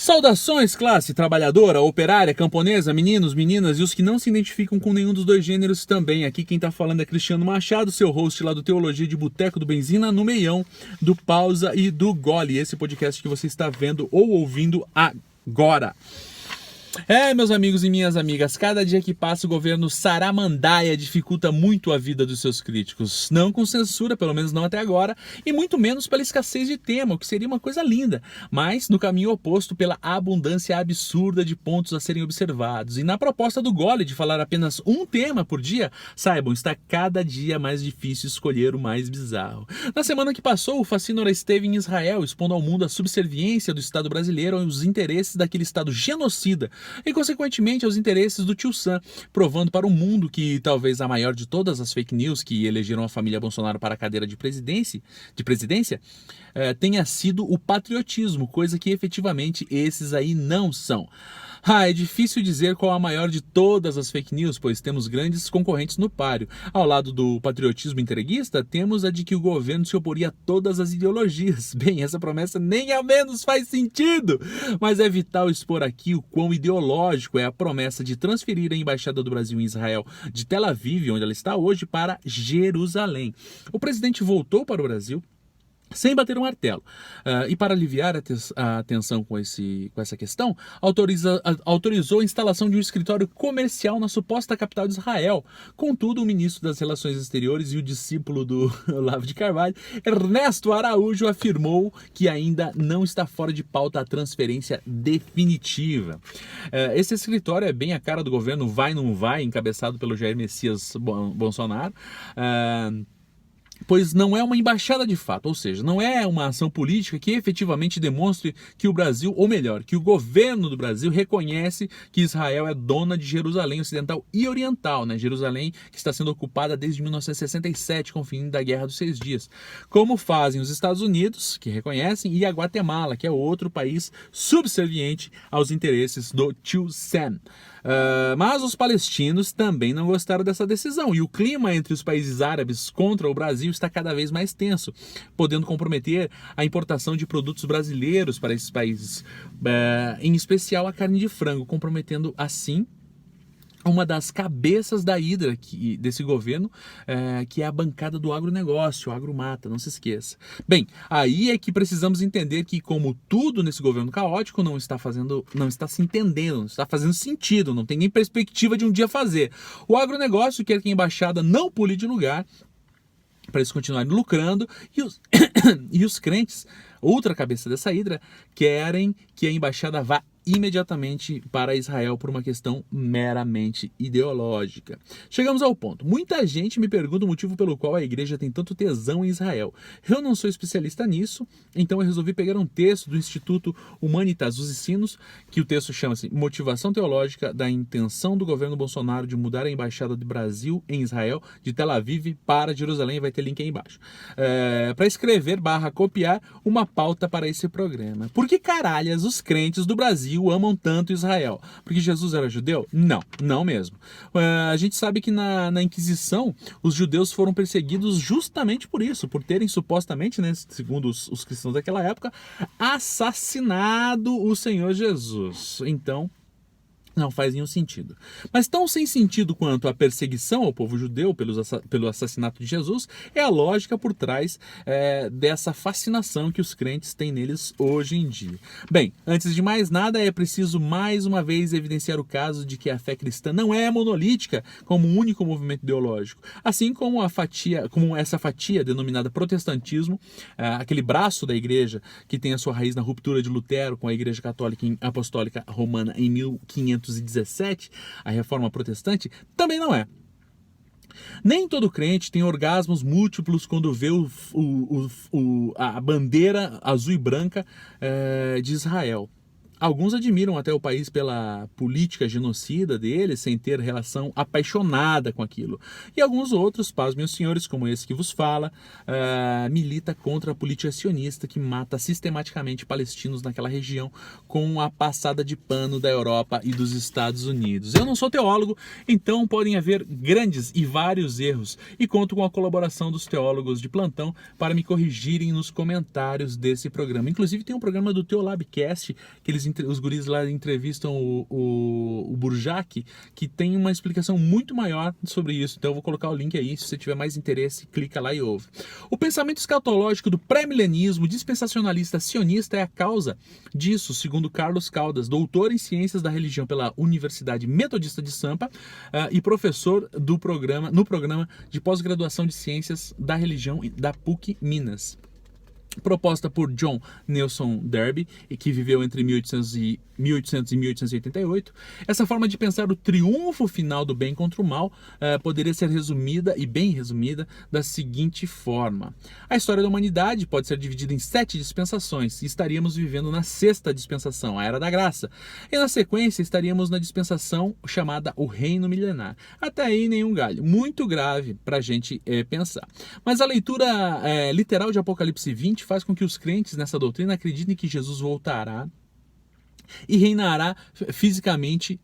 Saudações, classe trabalhadora, operária, camponesa, meninos, meninas e os que não se identificam com nenhum dos dois gêneros também. Aqui quem tá falando é Cristiano Machado, seu host lá do Teologia de Boteco do Benzina no Meião, do Pausa e do Gole. Esse podcast que você está vendo ou ouvindo agora. Meus amigos e minhas amigas, cada dia que passa o governo Saramandaia dificulta muito a vida dos seus críticos. Não com censura, pelo menos não até agora, e muito menos pela escassez de tema, o que seria uma coisa linda, mas no caminho oposto pela abundância absurda de pontos a serem observados. E na proposta do Gole de falar apenas um tema por dia, saibam, está cada dia mais difícil escolher o mais bizarro. Na semana que passou, o Facínora esteve em Israel, expondo ao mundo a subserviência do Estado brasileiro aos interesses daquele Estado genocida, e consequentemente aos interesses do tio Sam, provando para o mundo que talvez a maior de todas as fake news que elegeram a família Bolsonaro para a cadeira de presidência tenha sido o patriotismo, coisa que efetivamente esses aí não são. É difícil dizer qual a maior de todas as fake news, pois temos grandes concorrentes no páreo. Ao lado do patriotismo entreguista, temos a de que o governo se oporia a todas as ideologias. Bem, essa promessa nem ao menos faz sentido, mas é vital expor aqui o quão ideológico é a promessa de transferir a Embaixada do Brasil em Israel de Tel Aviv, onde ela está hoje, para Jerusalém. O presidente voltou para o Brasil sem bater um martelo. E para aliviar a tensão com essa questão, autorizou a instalação de um escritório comercial na suposta capital de Israel. Contudo, o ministro das Relações Exteriores e o discípulo do Olavo de Carvalho, Ernesto Araújo, afirmou que ainda não está fora de pauta a transferência definitiva. Esse escritório é bem a cara do governo vai não vai, encabeçado pelo Jair Messias Bolsonaro, pois não é uma embaixada de fato, ou seja, não é uma ação política que efetivamente demonstre que o Brasil, ou melhor, que o governo do Brasil reconhece que Israel é dona de Jerusalém Ocidental e Oriental, né? Jerusalém que está sendo ocupada desde 1967 com o fim da Guerra dos 6 Dias, como fazem os Estados Unidos, que reconhecem, e a Guatemala, que é outro país subserviente aos interesses do tio Sam. Mas os palestinos também não gostaram dessa decisão, e o clima entre os países árabes contra o Brasil está cada vez mais tenso, podendo comprometer a importação de produtos brasileiros para esses países, em especial a carne de frango, comprometendo assim uma das cabeças da hidra desse governo, que é a bancada do agronegócio, o agromata, não se esqueça. Bem, aí é que precisamos entender que, como tudo nesse governo caótico, não está se entendendo, não está fazendo sentido, não tem nem perspectiva de um dia fazer. O agronegócio quer que a embaixada não pule de lugar, para eles continuarem lucrando, e os crentes, outra cabeça dessa hidra, querem que a embaixada vá imediatamente para Israel por uma questão meramente ideológica. Chegamos ao ponto. Muita gente me pergunta o motivo pelo qual a igreja tem tanto tesão em Israel. Eu não sou especialista nisso, então eu resolvi pegar um texto do Instituto Humanitas dos Ensinos, que o texto chama-se Motivação Teológica da Intenção do Governo Bolsonaro de mudar a Embaixada do Brasil em Israel de Tel Aviv para Jerusalém. Vai ter link aí embaixo. Para escrever / copiar uma pauta para esse programa. Por que caralhas os crentes do Brasil amam tanto Israel? Porque Jesus era judeu? Não mesmo. A gente sabe que na Inquisição os judeus foram perseguidos justamente por isso, por terem supostamente, né, segundo os cristãos daquela época, assassinado o Senhor Jesus. Então, não faz nenhum sentido. Mas tão sem sentido quanto a perseguição ao povo judeu pelo assassinato de Jesus é a lógica por trás dessa fascinação que os crentes têm neles hoje em dia. Bem, antes de mais nada, é preciso mais uma vez evidenciar o caso de que a fé cristã não é monolítica como um único movimento ideológico, assim como essa fatia denominada protestantismo, aquele braço da igreja que tem a sua raiz na ruptura de Lutero com a Igreja Católica Apostólica Romana em 1517, a Reforma Protestante, também não é. Nem todo crente tem orgasmos múltiplos quando vê a bandeira azul e branca de Israel. Alguns admiram até o país pela política genocida dele, sem ter relação apaixonada com aquilo. E alguns outros, pasmem os senhores, como esse que vos fala, milita contra a política sionista que mata sistematicamente palestinos naquela região com a passada de pano da Europa e dos Estados Unidos. Eu não sou teólogo, então podem haver grandes e vários erros, e conto com a colaboração dos teólogos de plantão para me corrigirem nos comentários desse programa. Inclusive tem um programa do Teolabcast que eles os guris lá entrevistam o Burjac, que tem uma explicação muito maior sobre isso. Então eu vou colocar o link aí, se você tiver mais interesse, clica lá e ouve. O pensamento escatológico do pré-milenismo dispensacionalista sionista é a causa disso, segundo Carlos Caldas, doutor em ciências da religião pela Universidade Metodista de Sampa e professor no programa de pós-graduação de ciências da religião da PUC Minas. Proposta por John Nelson Darby, que viveu entre 1800 e 1888, essa forma de pensar o triunfo final do bem contra o mal poderia ser resumida, e bem resumida, da seguinte forma. A história da humanidade pode ser dividida em 7 dispensações, e estaríamos vivendo na 6ª dispensação, a Era da Graça, e na sequência estaríamos na dispensação chamada o Reino Milenar. Até aí nenhum galho, muito grave para a gente pensar. Mas a leitura literal de Apocalipse 20 faz com que os crentes nessa doutrina acreditem que Jesus voltará e reinará fisicamente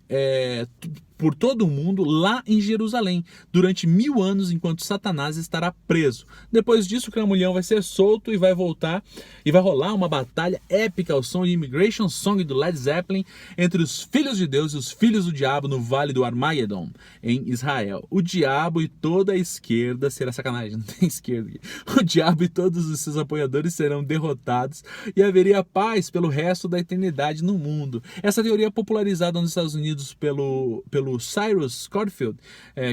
por todo o mundo lá em Jerusalém durante 1000 anos, enquanto Satanás estará preso. Depois disso, o cramulhão vai ser solto e vai voltar, e vai rolar uma batalha épica ao som de Immigration Song do Led Zeppelin entre os filhos de Deus e os filhos do diabo no Vale do Armagedon, em Israel. O diabo e toda a esquerda, será sacanagem, não tem esquerda aqui. O diabo e todos os seus apoiadores serão derrotados e haveria paz pelo resto da eternidade no mundo. Essa teoria popularizada nos Estados Unidos pelo Cyrus Scofield,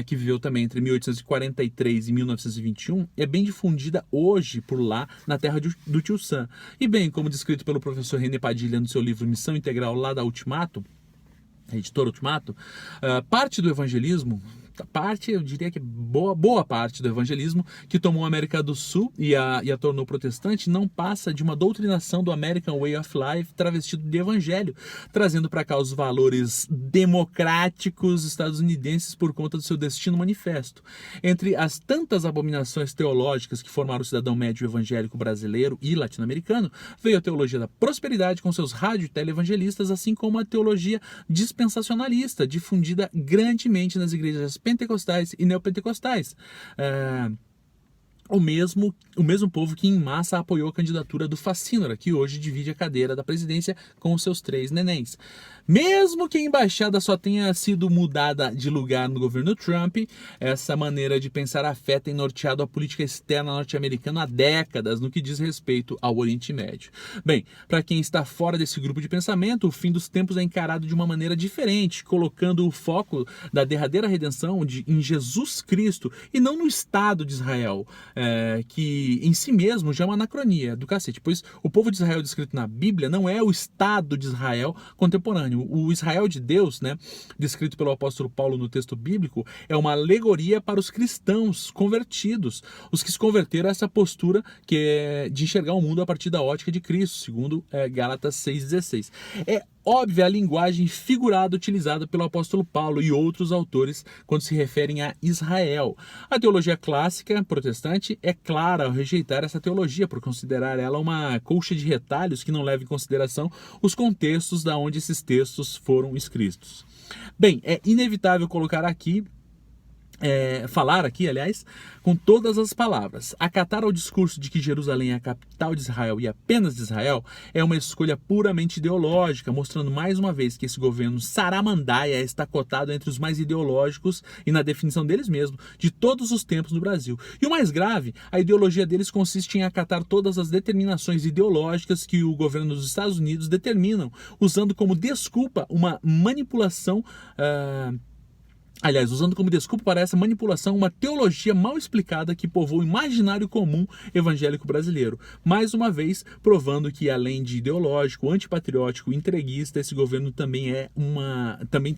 que viveu também entre 1843 e 1921, é bem difundida hoje por lá, na terra do Tio Sam. E bem, como descrito pelo professor René Padilha no seu livro Missão Integral, lá da Ultimato, a editora Ultimato, parte do evangelismo, eu diria que boa parte do evangelismo que tomou a América do Sul e a tornou protestante não passa de uma doutrinação do American Way of Life travestido de evangelho, trazendo para cá os valores democráticos estadunidenses por conta do seu destino manifesto. Entre as tantas abominações teológicas que formaram o cidadão médio evangélico brasileiro e latino-americano, veio a teologia da prosperidade com seus rádio e televangelistas, assim como a teologia dispensacionalista, difundida grandemente nas igrejas pentecostais e neopentecostais. O mesmo povo que em massa apoiou a candidatura do Facínora, que hoje divide a cadeira da presidência com os seus 3 nenéns. Mesmo que a embaixada só tenha sido mudada de lugar no governo Trump, essa maneira de pensar afeta e norteado a política externa norte-americana há décadas no que diz respeito ao Oriente Médio. Bem, para quem está fora desse grupo de pensamento, o fim dos tempos é encarado de uma maneira diferente, colocando o foco da derradeira redenção em Jesus Cristo e não no Estado de Israel, que em si mesmo já é uma anacronia do cacete, pois o povo de Israel descrito na Bíblia não é o Estado de Israel contemporâneo. O Israel de Deus, descrito pelo apóstolo Paulo no texto bíblico, é uma alegoria para os cristãos convertidos, os que se converteram a essa postura que é de enxergar o mundo a partir da ótica de Cristo, segundo Gálatas 6,16. É óbvia a linguagem figurada utilizada pelo apóstolo Paulo e outros autores quando se referem a Israel. A teologia clássica protestante é clara ao rejeitar essa teologia, por considerar ela uma colcha de retalhos que não leva em consideração os contextos da onde esses textos foram escritos. Bem, é inevitável falar aqui, com todas as palavras. Acatar ao discurso de que Jerusalém é a capital de Israel e apenas de Israel é uma escolha puramente ideológica, mostrando mais uma vez que esse governo saramandaia está cotado entre os mais ideológicos e na definição deles mesmos de todos os tempos no Brasil. E o mais grave, a ideologia deles consiste em acatar todas as determinações ideológicas que o governo dos Estados Unidos determinam, usando como desculpa uma manipulação usando como desculpa para essa manipulação uma teologia mal explicada que povoa o imaginário comum evangélico brasileiro. Mais uma vez, provando que, além de ideológico, antipatriótico, entreguista, esse governo também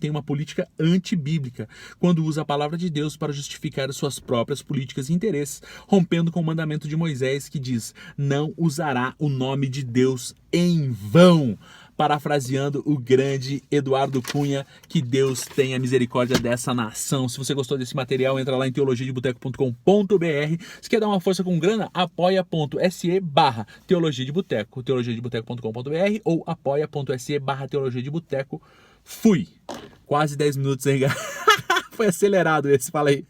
tem uma política antibíblica, quando usa a palavra de Deus para justificar as suas próprias políticas e interesses, rompendo com o mandamento de Moisés que diz: não usará o nome de Deus em vão. Parafraseando o grande Eduardo Cunha, que Deus tenha misericórdia dessa nação. Se você gostou desse material, entra lá em teologiadeboteco.com.br. Se quer dar uma força com grana, apoia.se/Teologia de Boteco, teologiadeboteco.com.br ou apoia.se/Teologia de Boteco. Fui! Quase 10 minutos, hein, galera? Foi acelerado esse, fala aí.